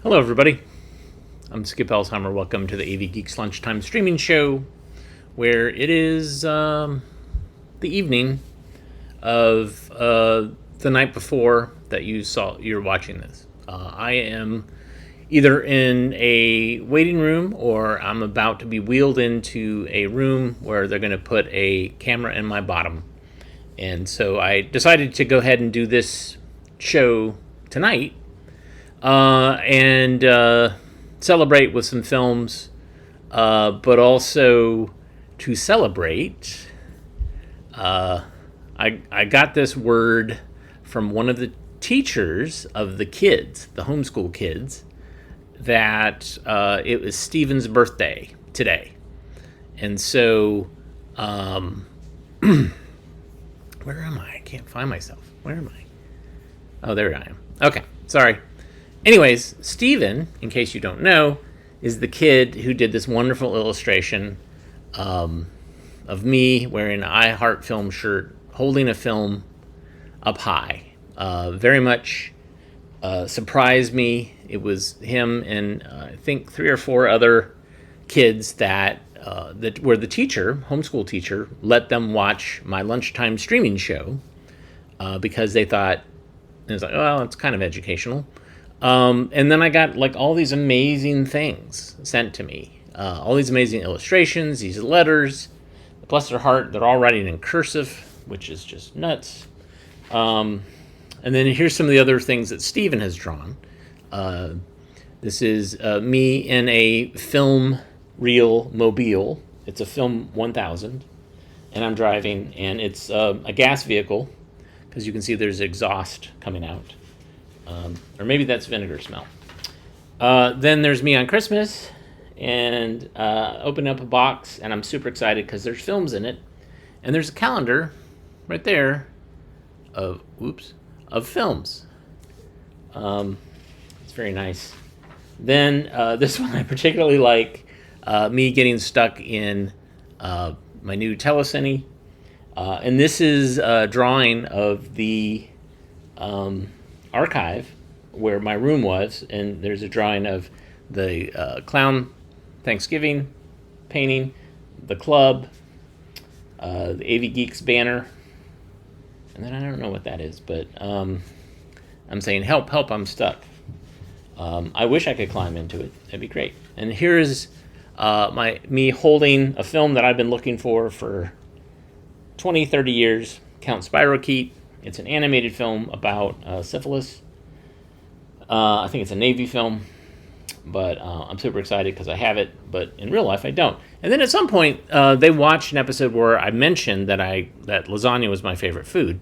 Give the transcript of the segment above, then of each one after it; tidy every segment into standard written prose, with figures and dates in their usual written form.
Hello, everybody. I'm Skip Elsheimer. Welcome to the AV Geeks Lunchtime Streaming Show, where it is the evening of the night before that you're watching this. I am either in a waiting room or I'm about to be wheeled into a room where they're going to put a camera in my bottom. And so I decided to go ahead and do this show tonight and celebrate with some films, but also to celebrate. I got this word from one of the teachers of the kids, the homeschool kids, that it was Steven's birthday today. And so, where am I? I can't find myself. Where am I? Oh, there I am. Okay, sorry. Anyways, Steven, in case you don't know, is the kid who did this wonderful illustration of me wearing an I Heart Film shirt, holding a film up high. Very much surprised me. It was him and I think 3 or 4 other kids that were the teacher, homeschool teacher, let them watch my lunchtime streaming show because they thought, it was like, well, it's kind of educational. And then I got like all these amazing things sent to me. All these amazing illustrations, these letters. Bless their heart, they're all writing in cursive, which is just nuts. And then here's some of the other things that Steven has drawn. This is me in a film reel mobile. It's a film 1000. And I'm driving, and it's a gas vehicle, because you can see there's exhaust coming out. Or maybe that's vinegar smell. Then there's me on Christmas, and open up a box, and I'm super excited because there's films in it, and there's a calendar right there of films. It's very nice. Then this one I particularly like, me getting stuck in my new telecine, and this is a drawing of the archive where my room was, and there's a drawing of the clown Thanksgiving painting, the club, the AV Geeks banner, and then I don't know what that is, but I'm saying, help, I'm stuck. I wish I could climb into it. That'd be great. And here is me holding a film that I've been looking for 20, 30 years, Count Spirochete. It's an animated film about syphilis. I think it's a Navy film, but I'm super excited because I have it, but in real life I don't. And then at some point, they watched an episode where I mentioned that lasagna was my favorite food.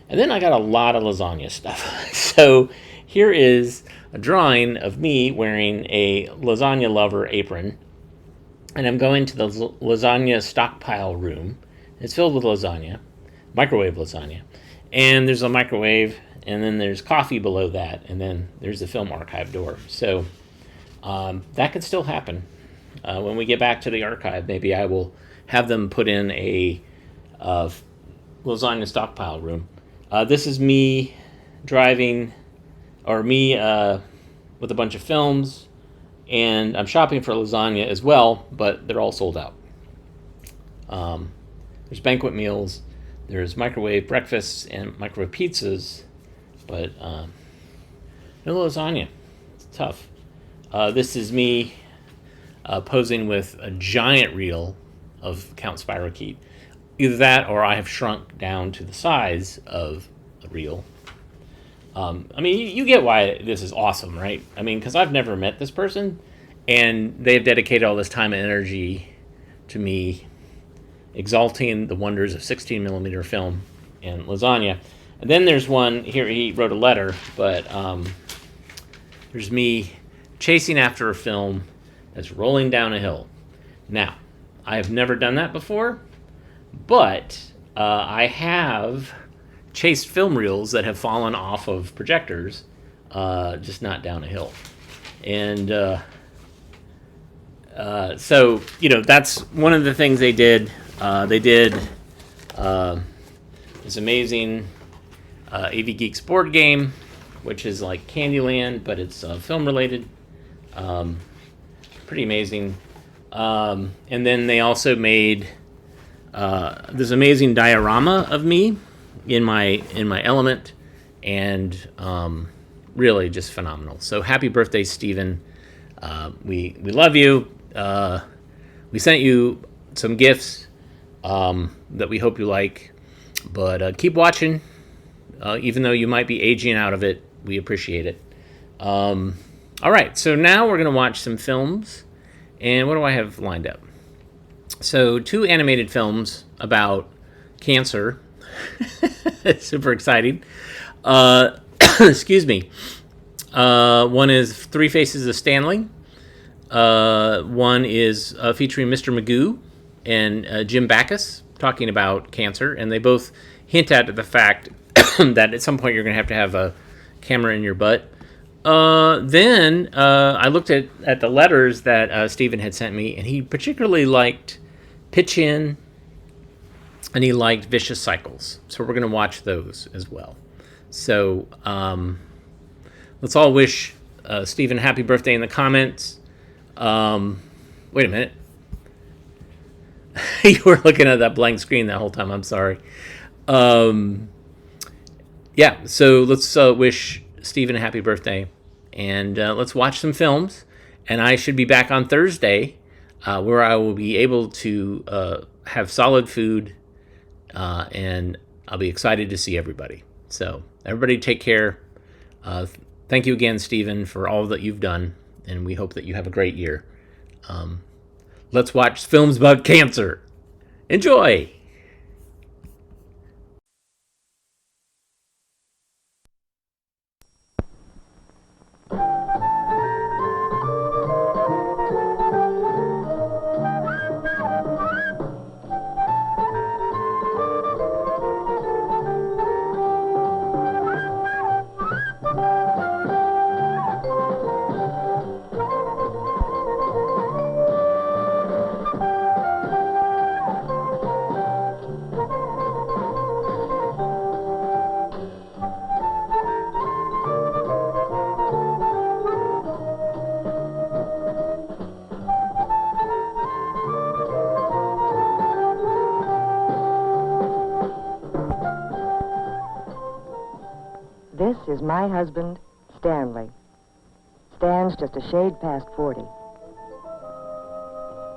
And then I got a lot of lasagna stuff. So here is a drawing of me wearing a lasagna lover apron, and I'm going to the lasagna stockpile room. It's filled with lasagna, microwave lasagna. And there's a microwave, and then there's coffee below that, and then there's the film archive door. So that could still happen. When we get back to the archive, maybe I will have them put in a lasagna stockpile room. This is me driving, or me with a bunch of films, and I'm shopping for lasagna as well, but they're all sold out. There's banquet meals. There's microwave breakfasts and microwave pizzas, but no lasagna. It's tough. This is me posing with a giant reel of Count Spirochete. Either that, or I have shrunk down to the size of the reel. I mean, you get why this is awesome, right? I mean, because I've never met this person, and they've dedicated all this time and energy to me, exalting the wonders of 16 millimeter film and lasagna. And then there's one here, he wrote a letter, but there's me chasing after a film that's rolling down a hill. Now, I have never done that before, but I have chased film reels that have fallen off of projectors, just not down a hill. And so, that's one of the things they did. They did this amazing AV Geeks board game, which is like Candyland, but it's film related. Pretty amazing. And then they also made this amazing diorama of me in my element, and really just phenomenal. So happy birthday, Stephen. We love you. We sent you some gifts that we hope you like, but keep watching. Even though you might be aging out of it, we appreciate it. All right, so now we're going to watch some films. And what do I have lined up? So 2 animated films about cancer. Super exciting. Excuse me. One is Three Faces of Stanley. One is featuring Mr. Magoo and Jim Backus talking about cancer. And they both hint at the fact that at some point you're going to have a camera in your butt. Then I looked at the letters that Stephen had sent me, and he particularly liked Pitch In, and he liked Vicious Cycles. So we're going to watch those as well. So let's all wish Stephen happy birthday in the comments. Wait a minute. You were looking at that blank screen that whole time. I'm sorry. Yeah, so let's wish Stephen a happy birthday. And let's watch some films. And I should be back on Thursday, where I will be able to have solid food, and I'll be excited to see everybody. So everybody take care. Thank you again, Stephen, for all that you've done, and we hope that you have a great year. Let's watch films about cancer. Enjoy! This is my husband, Stanley. Stan's just a shade past 40.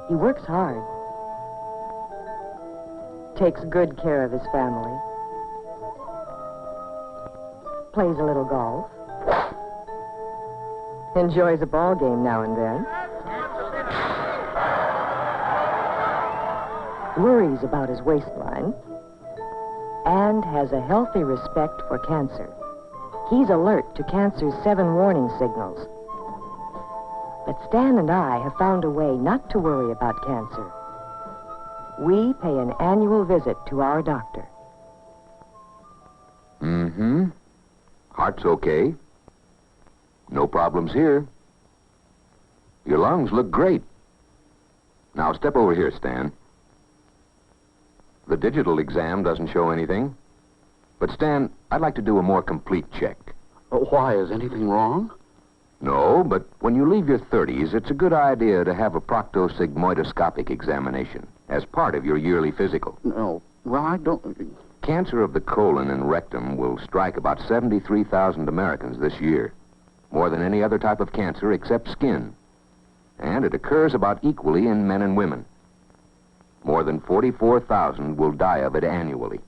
He works hard, takes good care of his family, plays a little golf, enjoys a ball game now and then, worries about his waistline, and has a healthy respect for cancer. He's alert to cancer's 7 warning signals. But Stan and I have found a way not to worry about cancer. We pay an annual visit to our doctor. Mm-hmm. Heart's okay. No problems here. Your lungs look great. Now step over here, Stan. The digital exam doesn't show anything. But Stan, I'd like to do a more complete check. Why? Is anything wrong? No, but when you leave your 30s, it's a good idea to have a proctosigmoidoscopic examination as part of your yearly physical. No. Well, I don't... Cancer of the colon and rectum will strike about 73,000 Americans this year, more than any other type of cancer except skin. And it occurs about equally in men and women. More than 44,000 will die of it annually,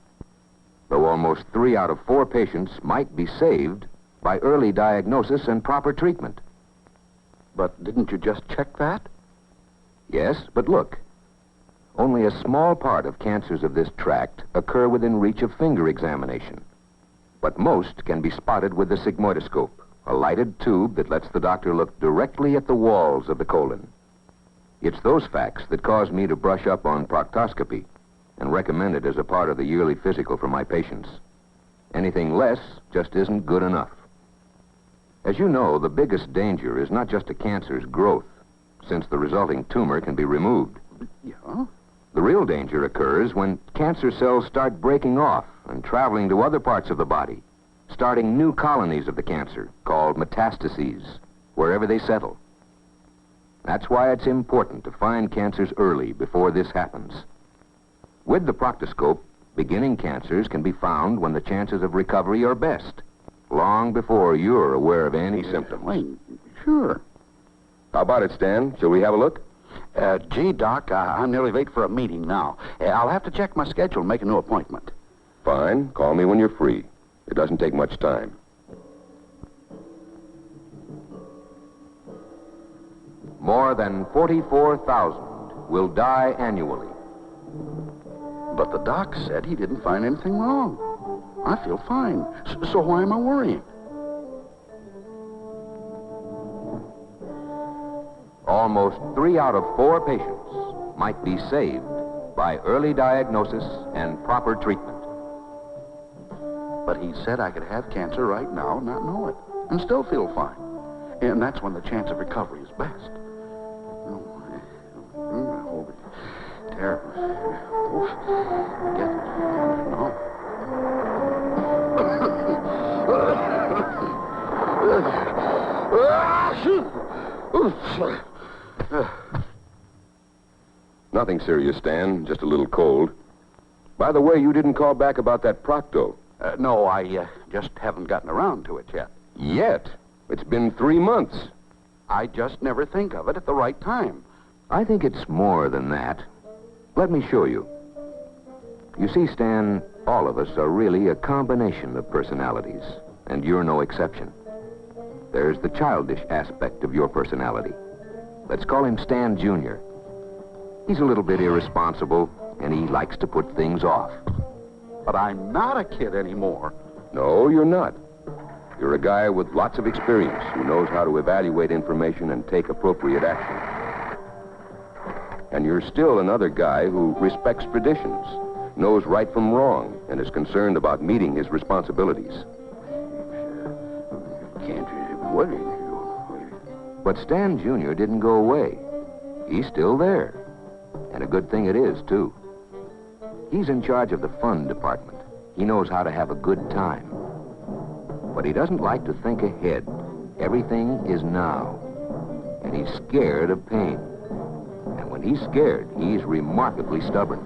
though almost 3 out of 4 patients might be saved by early diagnosis and proper treatment. But didn't you just check that? Yes, but look. Only a small part of cancers of this tract occur within reach of finger examination. But most can be spotted with the sigmoidoscope, a lighted tube that lets the doctor look directly at the walls of the colon. It's those facts that cause me to brush up on proctoscopy and recommend it as a part of the yearly physical for my patients. Anything less just isn't good enough. As you know, the biggest danger is not just a cancer's growth, since the resulting tumor can be removed. Yeah? The real danger occurs when cancer cells start breaking off and traveling to other parts of the body, starting new colonies of the cancer, called metastases, wherever they settle. That's why it's important to find cancers early before this happens. With the proctoscope, beginning cancers can be found when the chances of recovery are best, long before you're aware of any symptoms. Wait, sure. How about it, Stan? Shall we have a look? Gee, Doc, I'm nearly late for a meeting now. I'll have to check my schedule and make a new appointment. Fine. Call me when you're free. It doesn't take much time. More than 44,000 will die annually. But the doc said he didn't find anything wrong. I feel fine. So why am I worrying? Almost 3 out of 4 patients might be saved by early diagnosis and proper treatment. But he said I could have cancer right now and not know it, and still feel fine. And that's when the chance of recovery is best. Oh, I hope it's terrible. Nothing serious, Stan. Just a little cold. By the way, you didn't call back about that procto. No, I just haven't gotten around to it yet. Yet? It's been 3 months. I just never think of it at the right time. I think it's more than that. Let me show you. You see, Stan, all of us are really a combination of personalities, and you're no exception. There's the childish aspect of your personality. Let's call him Stan Jr. He's a little bit irresponsible, and he likes to put things off. But I'm not a kid anymore. No, you're not. You're a guy with lots of experience who knows how to evaluate information and take appropriate action. And you're still another guy who respects traditions, knows right from wrong, and is concerned about meeting his responsibilities. Can't you? What are you? But Stan Jr. didn't go away. He's still there. And a good thing it is, too. He's in charge of the fun department. He knows how to have a good time. But he doesn't like to think ahead. Everything is now. And he's scared of pain. And when he's scared, he's remarkably stubborn.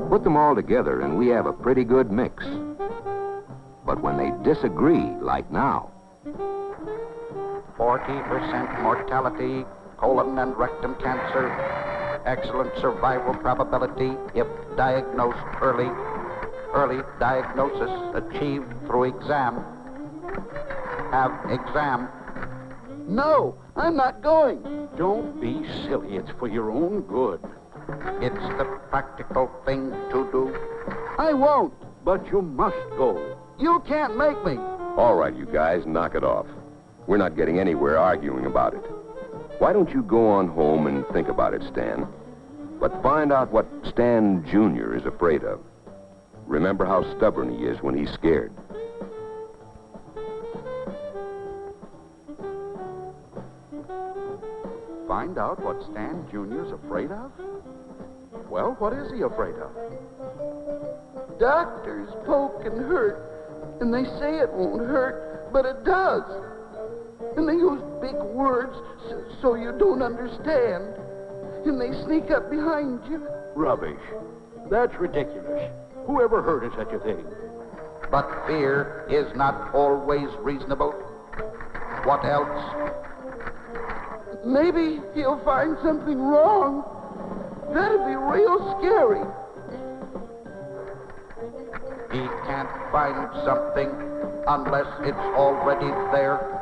Put them all together and we have a pretty good mix. But when they disagree, like now... 40% mortality, colon and rectum cancer, excellent survival probability if diagnosed early. Early diagnosis achieved through exam. Have exam. No, I'm not going. Don't be silly. It's for your own good. It's the practical thing to do. I won't, but you must go. You can't make me. All right, you guys, knock it off. We're not getting anywhere arguing about it. Why don't you go on home and think about it, Stan? But find out what Stan Jr. is afraid of. Remember how stubborn he is when he's scared. Find out what Stan Jr.'s afraid of? Well, what is he afraid of? Doctors poke and hurt, and they say it won't hurt, but it does. And they use big words so you don't understand. And they sneak up behind you. Rubbish. That's ridiculous. Whoever heard of such a thing? But fear is not always reasonable. What else? Maybe he'll find something wrong. That'd be real scary. He can't find something unless it's already there.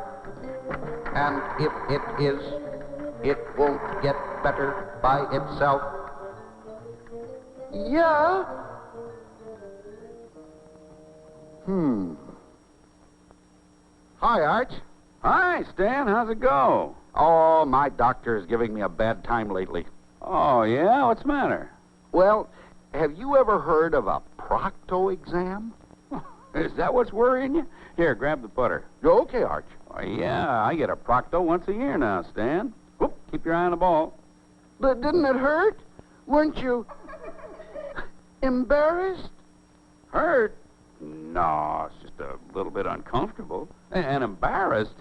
And if it is, it won't get better by itself. Yeah. Hi, Arch. Hi, Stan. How's it go? Oh, my doctor is giving me a bad time lately. Oh, yeah? What's the matter? Well, have you ever heard of a procto exam? Is that what's worrying you? Here, grab the putter. Okay, Arch. Oh, yeah, I get a procto once a year now, Stan. Whoop, keep your eye on the ball. But didn't it hurt? Weren't you embarrassed? Hurt? No, it's just a little bit uncomfortable. And embarrassed?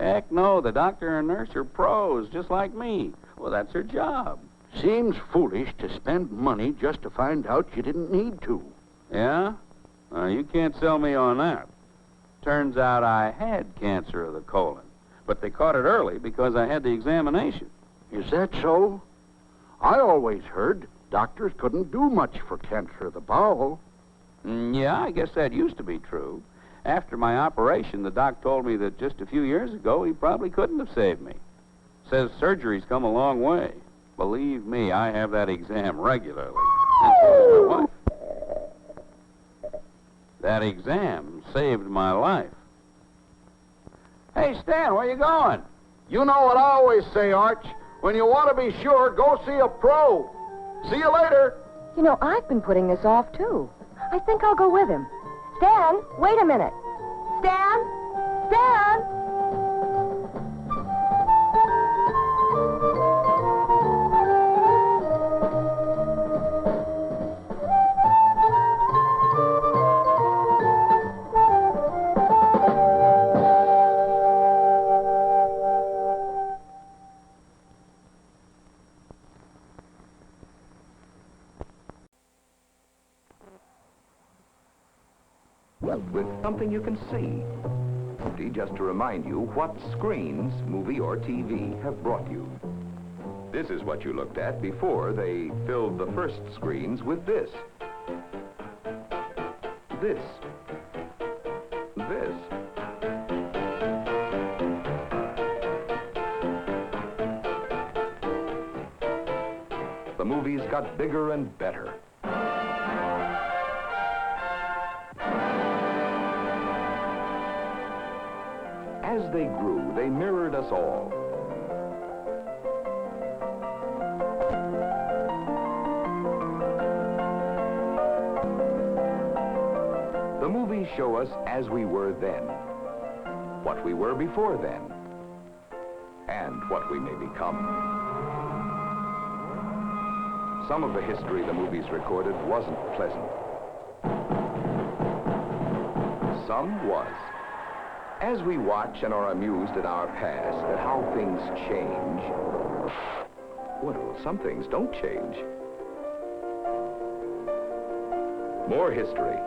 Heck no, the doctor and nurse are pros, just like me. Well, that's their job. Seems foolish to spend money just to find out you didn't need to. Yeah? You can't sell me on that. Turns out I had cancer of the colon, but they caught it early because I had the examination. Is that so? I always heard doctors couldn't do much for cancer of the bowel. Yeah, I guess that used to be true. After my operation, the doc told me that just a few years ago, he probably couldn't have saved me. Says surgery's come a long way. Believe me, I have that exam regularly. And so does my wife. That exam saved my life. Hey, Stan, where you going? You know what I always say, Arch. When you want to be sure, go see a pro. See you later. You know, I've been putting this off, too. I think I'll go with him. Stan, wait a minute. Stan? Stan? With something you can see. Just to remind you what screens, movie or TV, have brought you. This is what you looked at before they filled the first screens with this. This. This. The movies got bigger and better. As they grew, they mirrored us all. The movies show us as we were then, what we were before then, and what we may become. Some of the history the movies recorded wasn't pleasant. Some was. As we watch and are amused at our past, at how things change, well, some things don't change. More history.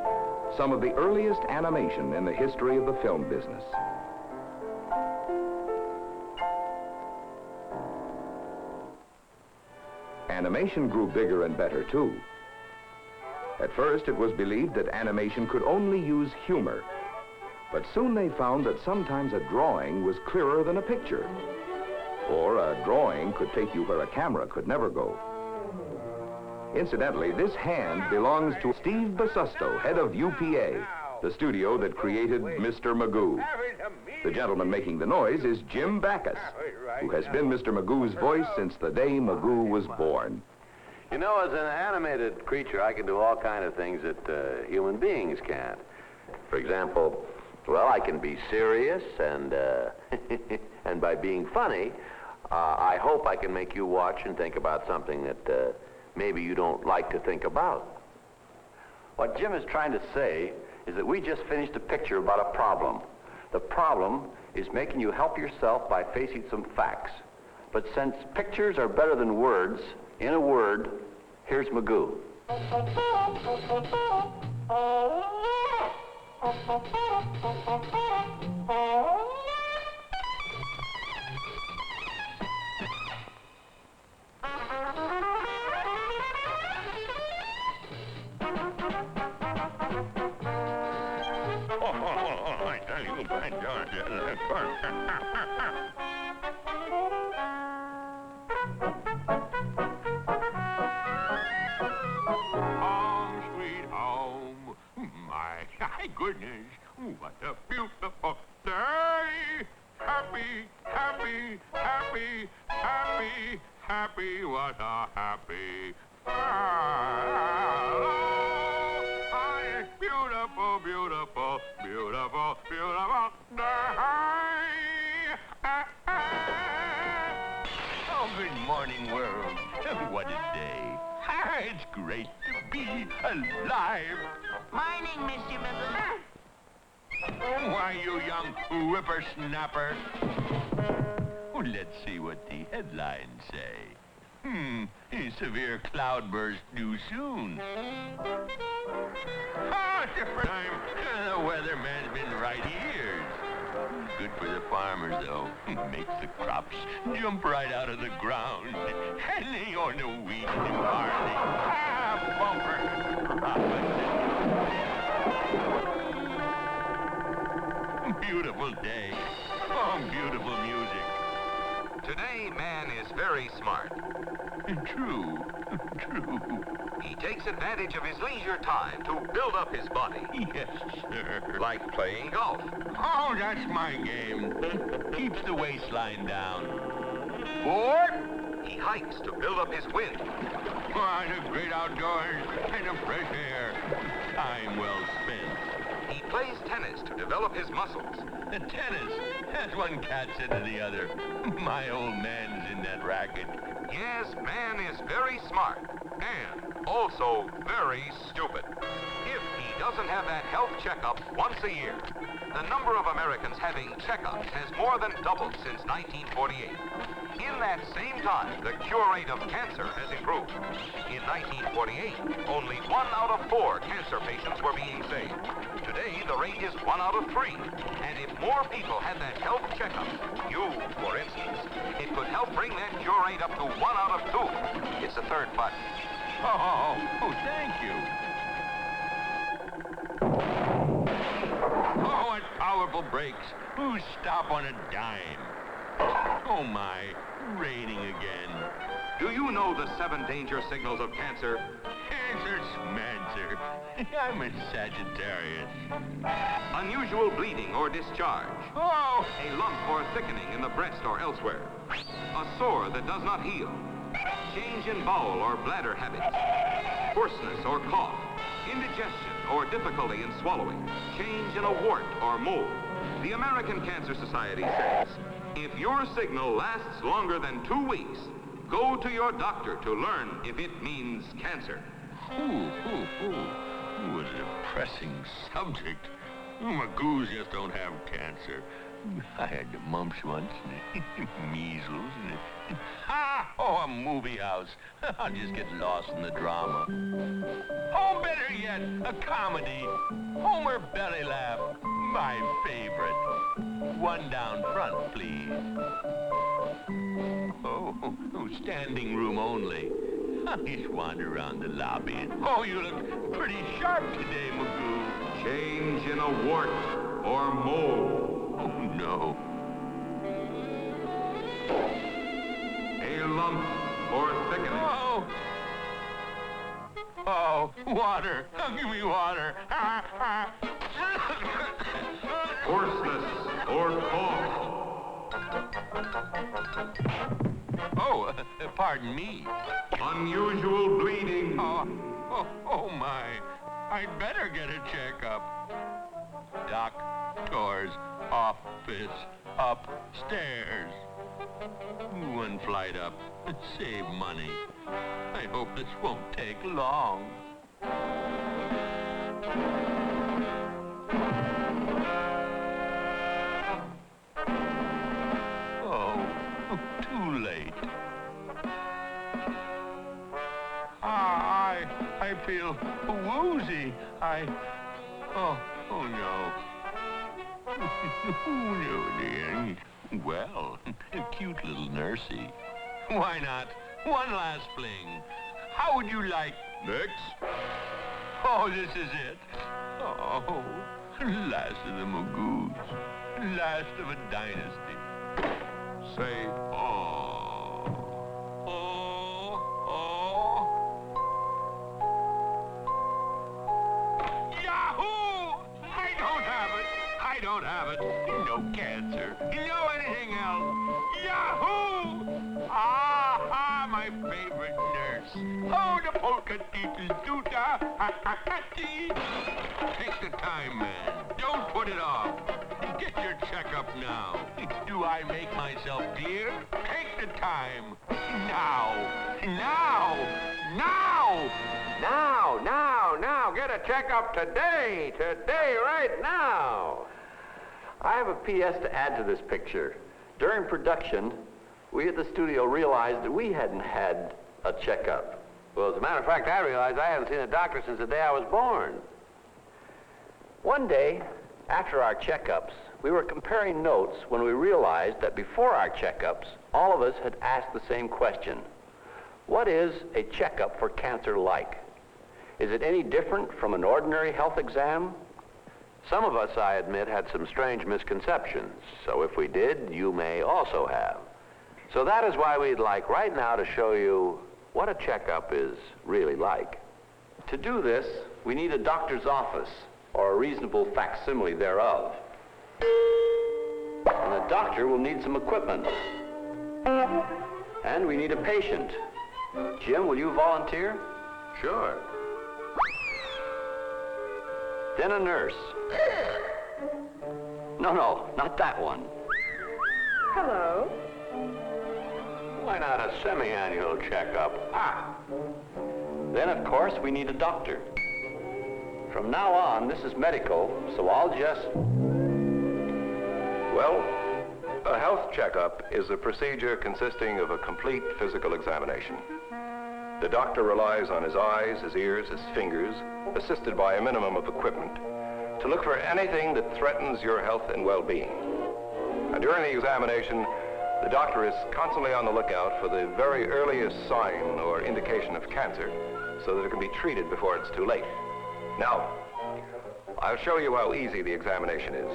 Some of the earliest animation in the history of the film business. Animation grew bigger and better, too. At first, it was believed that animation could only use humor. But soon they found that sometimes a drawing was clearer than a picture. Or a drawing could take you where a camera could never go. Incidentally, this hand belongs to Steve Basusto, head of UPA, the studio that created Mr. Magoo. The gentleman making the noise is Jim Backus, who has been Mr. Magoo's voice since the day Magoo was born. You know, as an animated creature, I can do all kinds of things that human beings can't. For example, well, I can be serious, and and by being funny, I hope I can make you watch and think about something that maybe you don't like to think about. What Jim is trying to say is that we just finished a picture about a problem. The problem is making you help yourself by facing some facts. But since pictures are better than words, in a word, here's Magoo. Home, sweet home. My goodness, what a beautiful day. Happy, happy, happy, happy, happy, what a happy hello. Beautiful, beautiful, beautiful, beautiful day. Oh, good morning, world. What a day. It's great to be alive. Morning, Mr. Magoo. Why, you young whippersnapper. let's see what the headlines say. Severe cloudburst due soon. Different time. The weatherman's been right ears. Good for the farmers, though. Makes the crops jump right out of the ground. And they on the wheat and barley. Bumper profit. Beautiful day. Oh, beautiful music. Today, man is very smart. True. He takes advantage of his leisure time to build up his body, Yes, sir. like playing golf. Oh, that's my game. Keeps the waistline down. Or, He hikes to build up his wind. the great outdoors and the fresh air. Time well spent. He plays tennis to develop his muscles. The tennis, that's one cat said to the other. My old man's in that racket. Yes, man is very smart and also very stupid. If he doesn't have that health checkup once a year, the number of Americans having checkups has more than doubled since 1948. In that same time, the cure rate of cancer has improved. In 1948, only 1 out of 4 cancer patients were being saved. Today, the rate is 1 out of 3. And if more people had that health checkup, you, for instance, it could help bring that cure rate up to 1 out of 2. It's the third button. Oh, thank you. Oh, what powerful brakes. Who stop on a dime? Oh, my. Raining again. Do you know the 7 danger signals of cancer? Cancer smancer. I'm a Sagittarius. Unusual bleeding or discharge. Oh! A lump or thickening in the breast or elsewhere. A sore that does not heal. Change in bowel or bladder habits. Hoarseness or cough. Indigestion or difficulty in swallowing. Change in a wart or mole. The American Cancer Society says, if your signal lasts longer than 2 weeks, go to your doctor to learn if it means cancer. What a depressing subject. Magoos just don't have cancer. I had the mumps once, and measles, and a movie house. I'll just get lost in the drama. Oh, better yet, a comedy. Homer Belly Laugh, my favorite. 1 down front, please. Oh, standing room only. I'll just wander around the lobby. Oh, you look pretty sharp today, Magoo. Change in a wart or mole. Oh, no. A lump or thickening. Oh, water. Give me water. Hoarseness or cough. Oh, pardon me. Unusual bleeding. Oh, my. I'd better get a checkup. Doctor's office upstairs. 1 flight up. Save money. I hope this won't take long. Oh, too late. I feel woozy. Oh no. No, dear. Well, cute little nursey. Why not? 1 last fling. How would you like... Next. Oh, this is it. Oh, last of the Magoos. Last of a dynasty. Say, Yahoo! I don't have it. No cancer. No anything else. Yahoo! My favorite nurse. Oh, the polka doodle doodah. Take the time, man. Don't put it off. Get your checkup now. Do I make myself clear? Take the time. Now. Now, get a checkup today. Today, right now. I have a P.S. to add to this picture. During production, we at the studio realized that we hadn't had a checkup. Well, as a matter of fact, I realized I haven't seen a doctor since the day I was born. One day, after our checkups, we were comparing notes when we realized that before our checkups, all of us had asked the same question. What is a checkup for cancer like? Is it any different from an ordinary health exam? Some of us, I admit, had some strange misconceptions, so if we did, you may also have. So that is why we'd like right now to show you what a checkup is really like. To do this, we need a doctor's office or a reasonable facsimile thereof. And the doctor will need some equipment. And we need a patient. Jim, will you volunteer? Sure. Then a nurse. No, not that one. Hello. Why not a semi-annual checkup? Then, of course, we need a doctor. From now on, this is medical, so I'll just... Well, a health checkup is a procedure consisting of a complete physical examination. The doctor relies on his eyes, his ears, his fingers, assisted by a minimum of equipment, to look for anything that threatens your health and well-being. Now, during the examination, the doctor is constantly on the lookout for the very earliest sign or indication of cancer so that it can be treated before it's too late. Now, I'll show you how easy the examination is.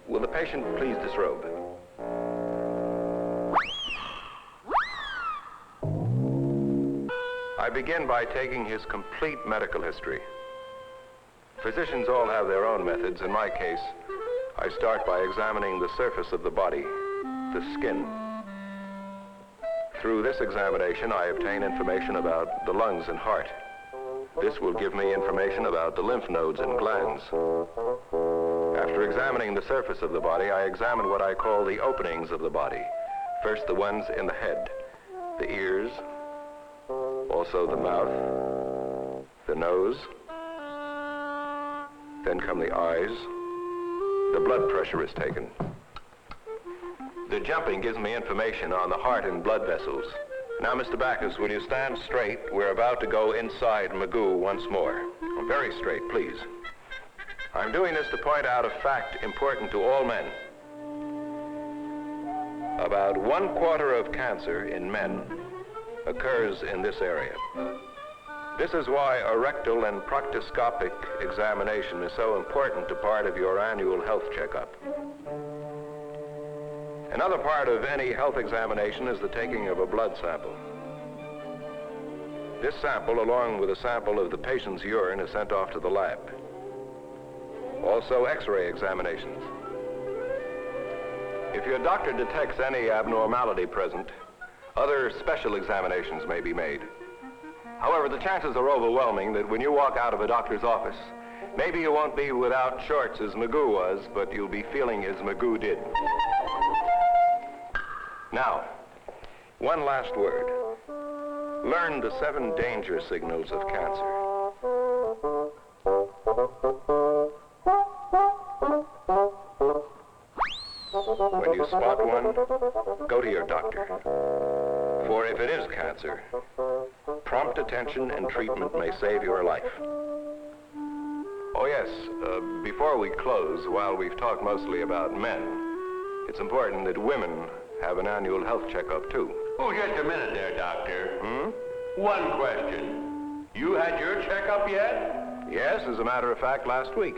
Will the patient please disrobe? I begin by taking his complete medical history. Physicians all have their own methods. In my case, I start by examining the surface of the body, the skin. Through this examination, I obtain information about the lungs and heart. This will give me information about the lymph nodes and glands. After examining the surface of the body, I examine what I call the openings of the body. First, the ones in the head, the ears, also the mouth, the nose, then come the eyes. The blood pressure is taken. The jumping gives me information on the heart and blood vessels. Now, Mr. Backus, will you stand straight? We're about to go inside Magoo once more. Very straight, please. I'm doing this to point out a fact important to all men. About 1/4 of cancer in men occurs in this area. This is why a rectal and proctoscopic examination is so important a part of your annual health checkup. Another part of any health examination is the taking of a blood sample. This sample, along with a sample of the patient's urine, is sent off to the lab. Also, X-ray examinations. If your doctor detects any abnormality present, other special examinations may be made. However, the chances are overwhelming that when you walk out of a doctor's office, maybe you won't be without shorts as Magoo was, but you'll be feeling as Magoo did. Now, one last word. Learn the 7 danger signals of cancer. When you spot one, go to your doctor. For if it is cancer, prompt attention and treatment may save your life. Oh yes, before we close, while we've talked mostly about men, it's important that women have an annual health checkup too. Oh, just a minute there, Doctor. One question. You had your checkup yet? Yes, as a matter of fact, last week.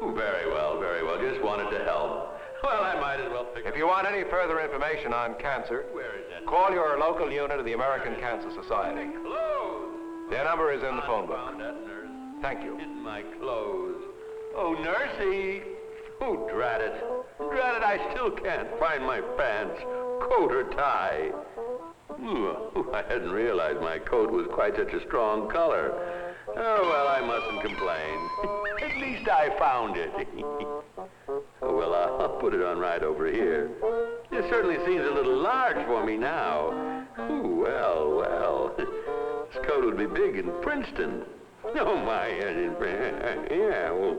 Oh, very well, very well. Just wanted to help. Well, I might as well pick If you want any further information on cancer, Where is that? call your local unit of the American Cancer Society. Clothes. Their number is in the phone book. Found that, nurse. Thank you. In my clothes. Oh, nursey. Oh, drat it. Drat it, I still can't find my pants, coat or tie. Ooh, I hadn't realized my coat was quite such a strong color. Oh, well, I mustn't complain. At least I found it. Oh, well, I'll put it on right over here. It certainly seems a little large for me now. Ooh, well. This coat would be big in Princeton. Oh, my. Yeah, well,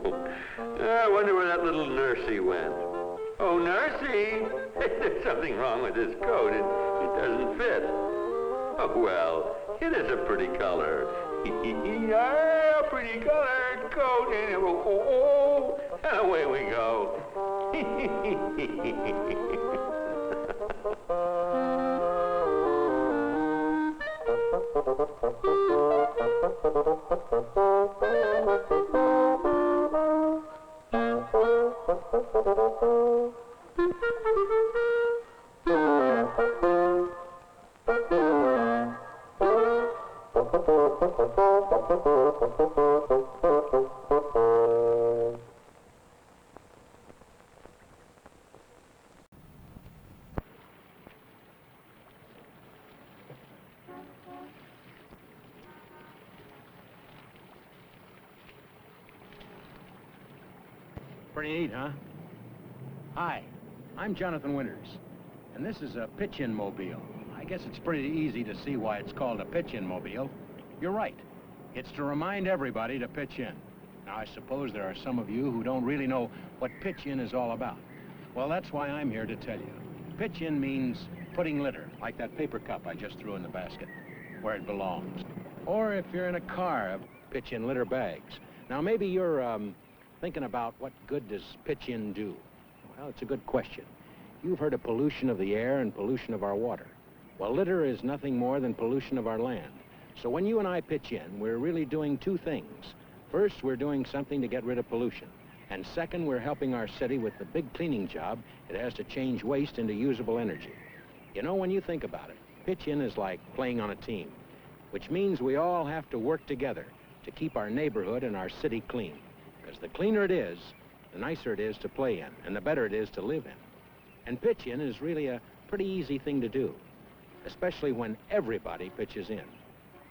I wonder where that little nursey went. Oh, Nursey, there's something wrong with this coat. It doesn't fit. Oh, well, it is a pretty color. Yeah, pretty colored coat. And, and away we go. Pretty neat, huh? Hi, I'm Jonathan Winters, and this is a pitch-in mobile. I guess it's pretty easy to see why it's called a pitch-in mobile. You're right. It's to remind everybody to pitch in. Now, I suppose there are some of you who don't really know what pitch-in is all about. Well, that's why I'm here to tell you. Pitch-in means putting litter, like that paper cup I just threw in the basket, where it belongs. Or if you're in a car, pitch in litter bags. Now, maybe you're thinking about what good does pitch-in do? Well, it's a good question. You've heard of pollution of the air and pollution of our water. Well, litter is nothing more than pollution of our land. So when you and I pitch in, we're really doing two things. First, we're doing something to get rid of pollution. And second, we're helping our city with the big cleaning job it has to change waste into usable energy. You know, when you think about it, pitch-in is like playing on a team, which means we all have to work together to keep our neighborhood and our city clean. Because the cleaner it is, the nicer it is to play in, and the better it is to live in. And pitch-in is really a pretty easy thing to do, especially when everybody pitches in.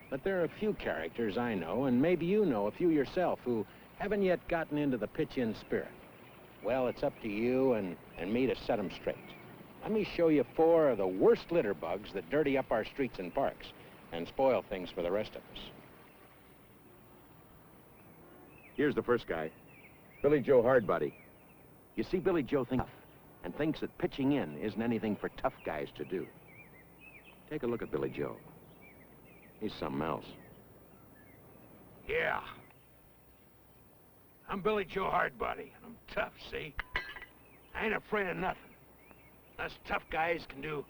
But there are a few characters I know, and maybe you know a few yourself, who haven't yet gotten into the pitch-in spirit. Well, it's up to you and me to set them straight. Let me show you 4 of the worst litter bugs that dirty up our streets and parks and spoil things for the rest of us. Here's the first guy, Billy Joe Hardbody. You see, Billy Joe thinks and thinks that pitching in isn't anything for tough guys to do. Take a look at Billy Joe. He's something else. Yeah. I'm Billy Joe Hardbody, and I'm tough, see? I ain't afraid of nothing. Us tough guys can do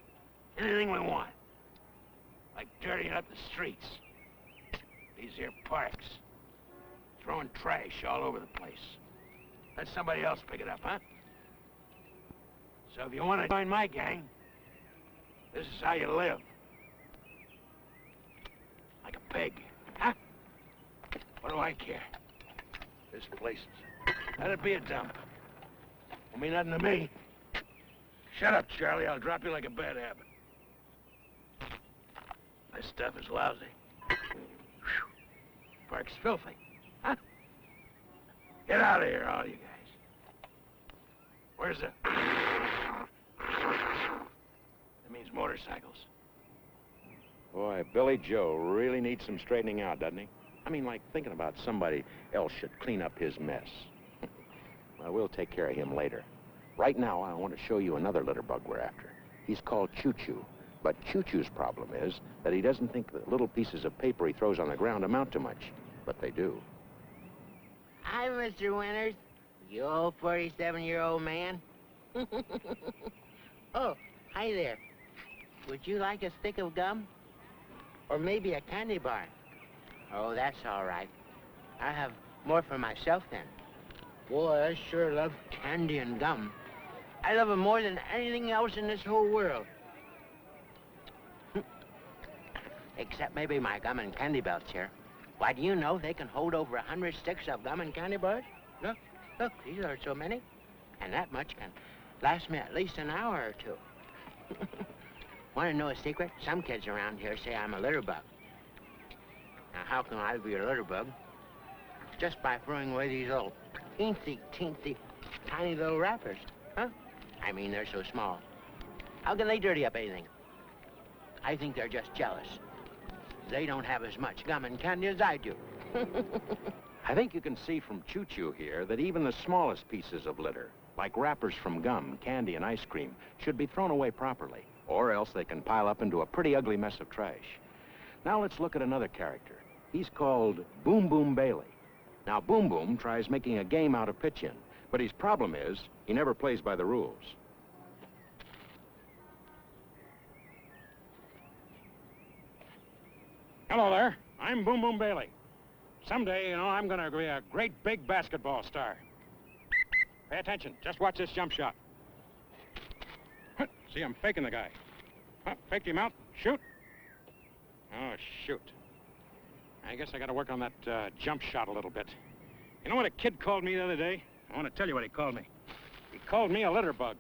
anything we want. Like dirtying up the streets. These here parks. Throwing trash all over the place. Let somebody else pick it up, huh? So if you want to join my gang, this is how you live. Like a pig, huh? What do I care? This place is... Let it be a dump. Won't mean nothing to me. Shut up, Charlie. I'll drop you like a bad habit. This stuff is lousy. Whew. Park's filthy, huh? Get out of here, all you guys. Where's the... That means motorcycles. Boy, Billy Joe really needs some straightening out, doesn't he? I mean, like thinking about somebody else should clean up his mess. Well, we'll take care of him later. Right now, I want to show you another litter bug we're after. He's called Choo-Choo. But Choo-Choo's problem is that he doesn't think the little pieces of paper he throws on the ground amount to much. But they do. Hi, Mr. Winters. You old 47-year-old man. Oh, hi there. Would you like a stick of gum? Or maybe a candy bar? Oh, that's all right. I have more for myself then. Boy, I sure love candy and gum. I love them more than anything else in this whole world. Except maybe my gum and candy belts here. Why, do you know they can hold over 100 sticks of gum and candy bars? Look, look, these are so many. And that much can last me at least an hour or two. Want to know a secret? Some kids around here say I'm a litter bug. Now, how can I be a litter bug? Just by throwing away these little teensy, tiny little wrappers, huh? I mean, they're so small. How can they dirty up anything? I think they're just jealous. They don't have as much gum and candy as I do. I think you can see from Choo-Choo here that even the smallest pieces of litter, like wrappers from gum, candy, and ice cream, should be thrown away properly, or else they can pile up into a pretty ugly mess of trash. Now let's look at another character. He's called Boom Boom Bailey. Now, Boom Boom tries making a game out of pitch-in, but his problem is he never plays by the rules. Hello there. I'm Boom Boom Bailey. Someday, I'm going to be a great big basketball star. Pay attention. Just watch this jump shot. See, I'm faking the guy. Faked him out. Shoot. Oh, shoot. I guess I got to work on that jump shot a little bit. You know what a kid called me the other day? I want to tell you what he called me. He called me a litter bug.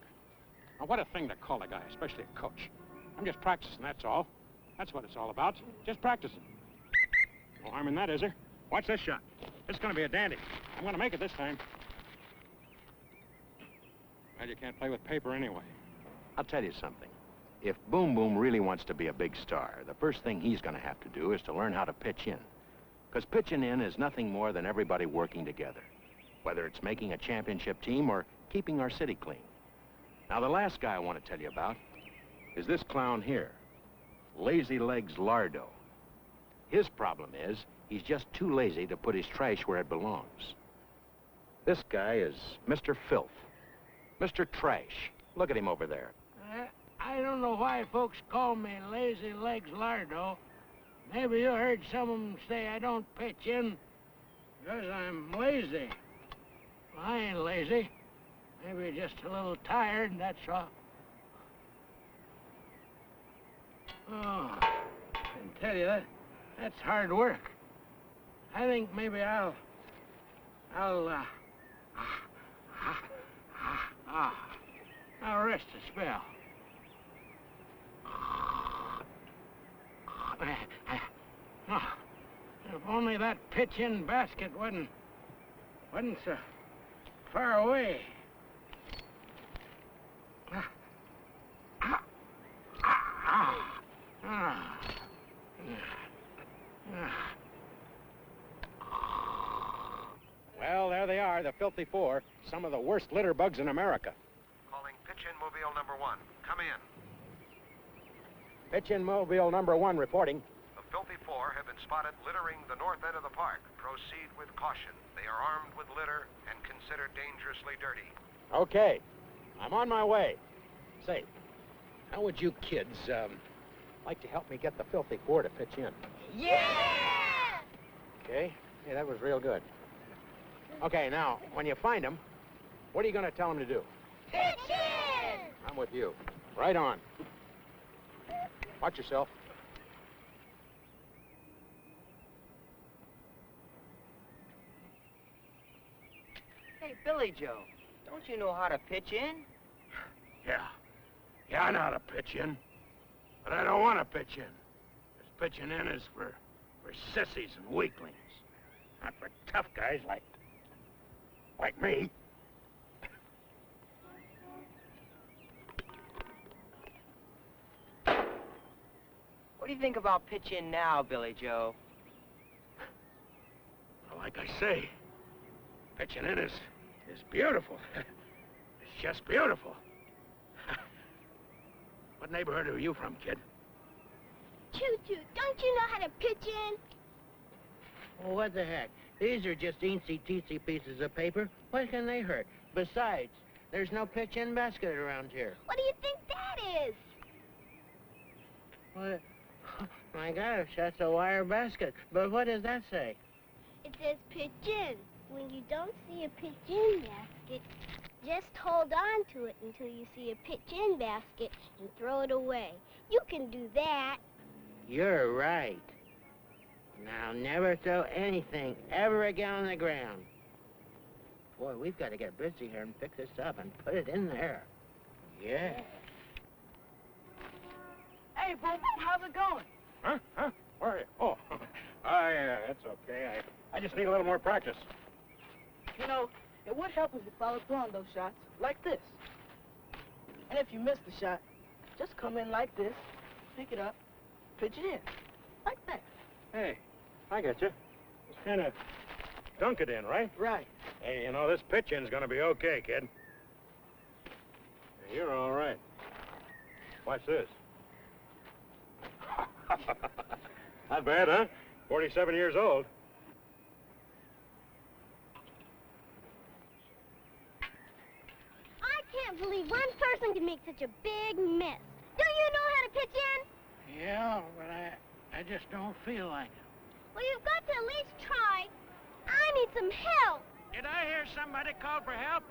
Now, what a thing to call a guy, especially a coach. I'm just practicing, that's all. That's what it's all about. Just practicing. No harm in that, is there? Watch this shot. This is going to be a dandy. I'm going to make it this time. Well, you can't play with paper anyway. I'll tell you something. If Boom Boom really wants to be a big star, the first thing he's going to have to do is to learn how to pitch in. Because pitching in is nothing more than everybody working together, whether it's making a championship team or keeping our city clean. Now, the last guy I want to tell you about is this clown here, Lazy Legs Lardo. His problem is he's just too lazy to put his trash where it belongs. This guy is Mr. Filth, Mr. Trash. Look at him over there. I don't know why folks call me Lazy Legs Lardo. Maybe you heard some of them say I don't pitch in because I'm lazy. Well, I ain't lazy. Maybe just a little tired, that's all. Oh, I can tell you that's hard work. I think maybe I'll rest a spell. If only that pitch-in basket wasn't so far away. Well, there they are, the filthy four. Some of the worst litter bugs in America. Calling pitch-in mobile number 1. Come in. Pitch-in mobile number 1 reporting. The filthy four have been spotted littering the north end of the park. Proceed with caution. They are armed with litter and considered dangerously dirty. Okay, I'm on my way. Say, how would you kids like to help me get the filthy four to pitch in? Yeah! Okay, hey, that was real good. Okay, now, when you find them, what are you going to tell them to do? Pitch in! I'm with you. Right on. Watch yourself. Hey, Billy Joe, don't you know how to pitch in? Yeah, I know how to pitch in. But I don't want to pitch in. Because pitching in is for sissies and weaklings. Not for tough guys like me. What do you think about pitch in now, Billy Joe? Well, like I say, pitching in is beautiful. It's just beautiful. What neighborhood are you from, kid? Choo-choo, don't you know how to pitch in? Well, what the heck? These are just teensy-teensy pieces of paper. What can they hurt? Besides, there's no pitch-in basket around here. What do you think that is? What? My gosh, that's a wire basket. But what does that say? It says pitch in. When you don't see a pitch-in basket, just hold on to it until you see a pitch-in basket and throw it away. You can do that. You're right. Now, never throw anything ever again on the ground. Boy, we've got to get busy here and pick this up and put it in there. Yeah. Hey, Boom Boom, how's it going? Huh? Where are you? Oh, that's okay. I just need a little more practice. You know, it would help if you followed through on those shots, like this. And if you miss the shot, just come in like this, pick it up, pitch it in, like that. Hey, I get you. Just kind of dunk it in, right? Right. Hey, this pitch-in's gonna be okay, kid. You're all right. What's this? Not bad, huh? 47 years old. I can't believe one person can make such a big mess. Do you know how to pitch in? Yeah, but I just don't feel like it. Well, you've got to at least try. I need some help. Did I hear somebody call for help?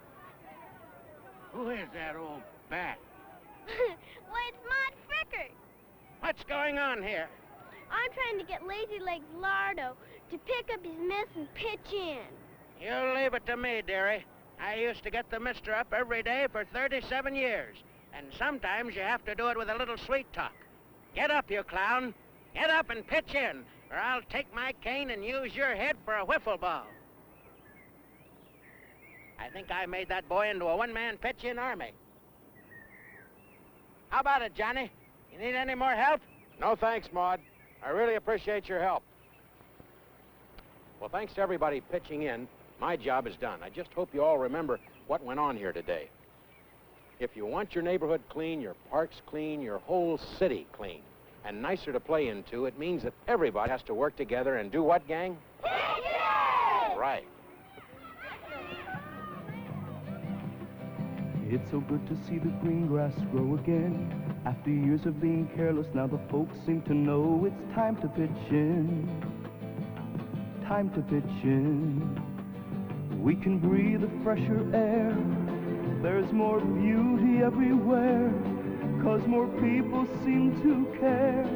Who is that old bat? Well, it's Maud Fricker. What's going on here? I'm trying to get Lazy Legs Lardo to pick up his mess and pitch in. You leave it to me, dearie. I used to get the mister up every day for 37 years. And sometimes you have to do it with a little sweet talk. Get up, you clown. Get up and pitch in, or I'll take my cane and use your head for a wiffle ball. I think I made that boy into a one-man pitch-in army. How about it, Johnny? You need any more help? No thanks, Maud. I really appreciate your help. Well, thanks to everybody pitching in. My job is done. I just hope you all remember what went on here today. If you want your neighborhood clean, your parks clean, your whole city clean, and nicer to play into, it means that everybody has to work together and do what, gang? Right. It's so good to see the green grass grow again. After years of being careless, now the folks seem to know it's time to pitch in. Time to pitch in. We can breathe a fresher air. There's more beauty everywhere, 'cause more people seem to care.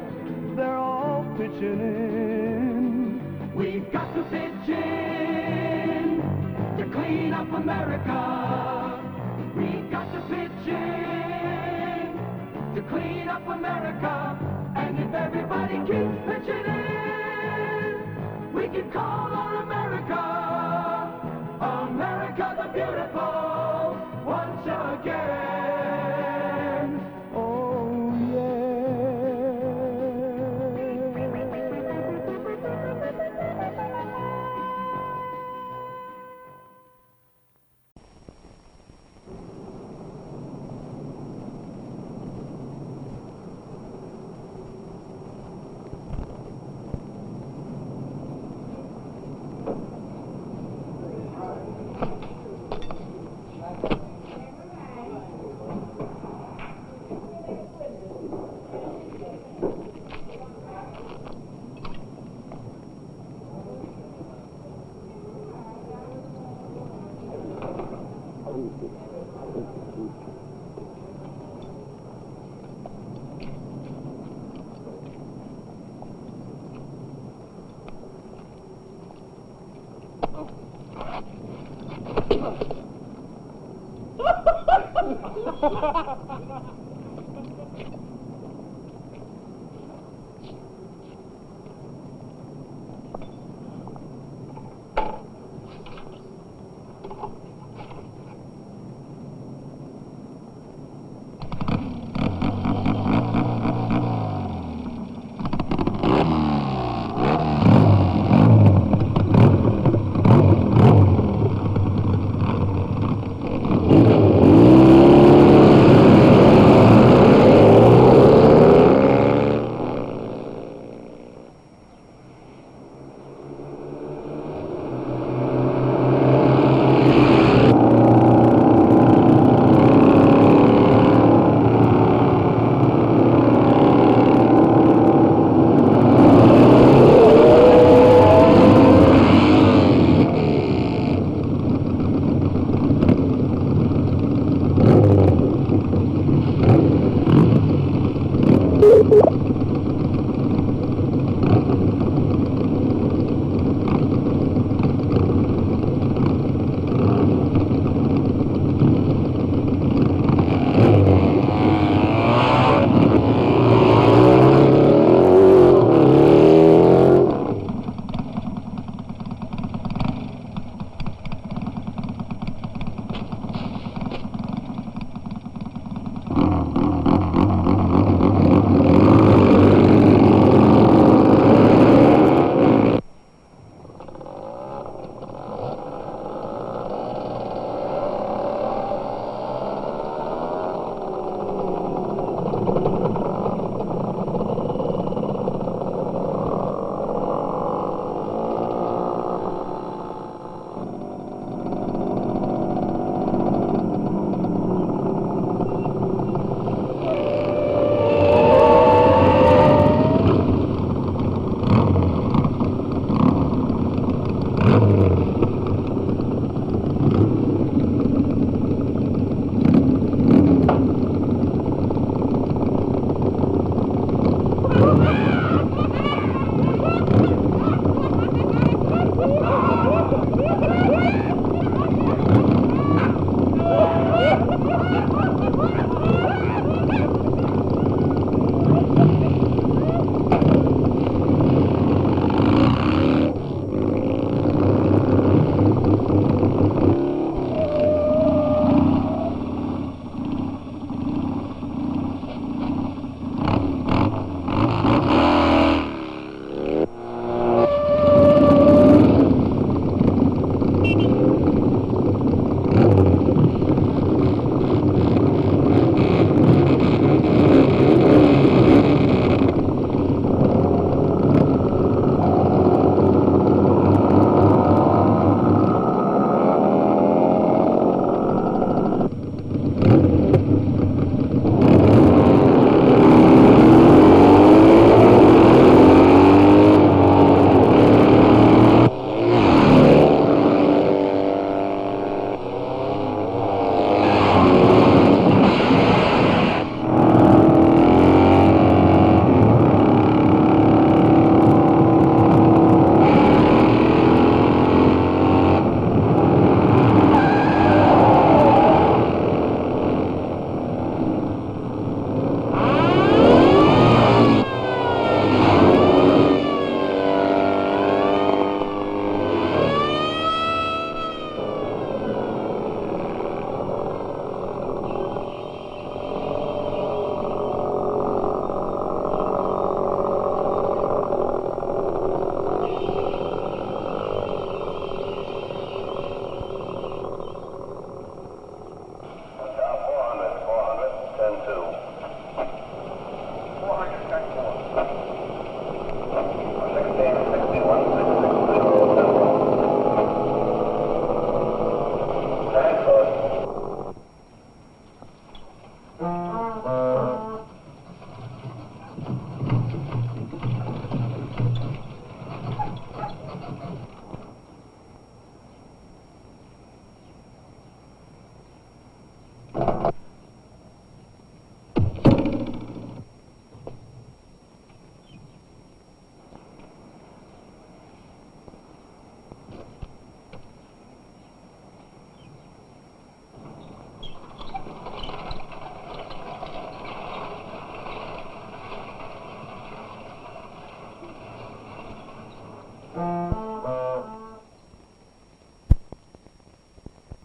They're all pitching in. We've got to pitch in to clean up America. We've got to pitch in to clean up America. And if everybody keeps pitching in, we can call on America, America the beautiful, once again. Oh, yeah. Magoo.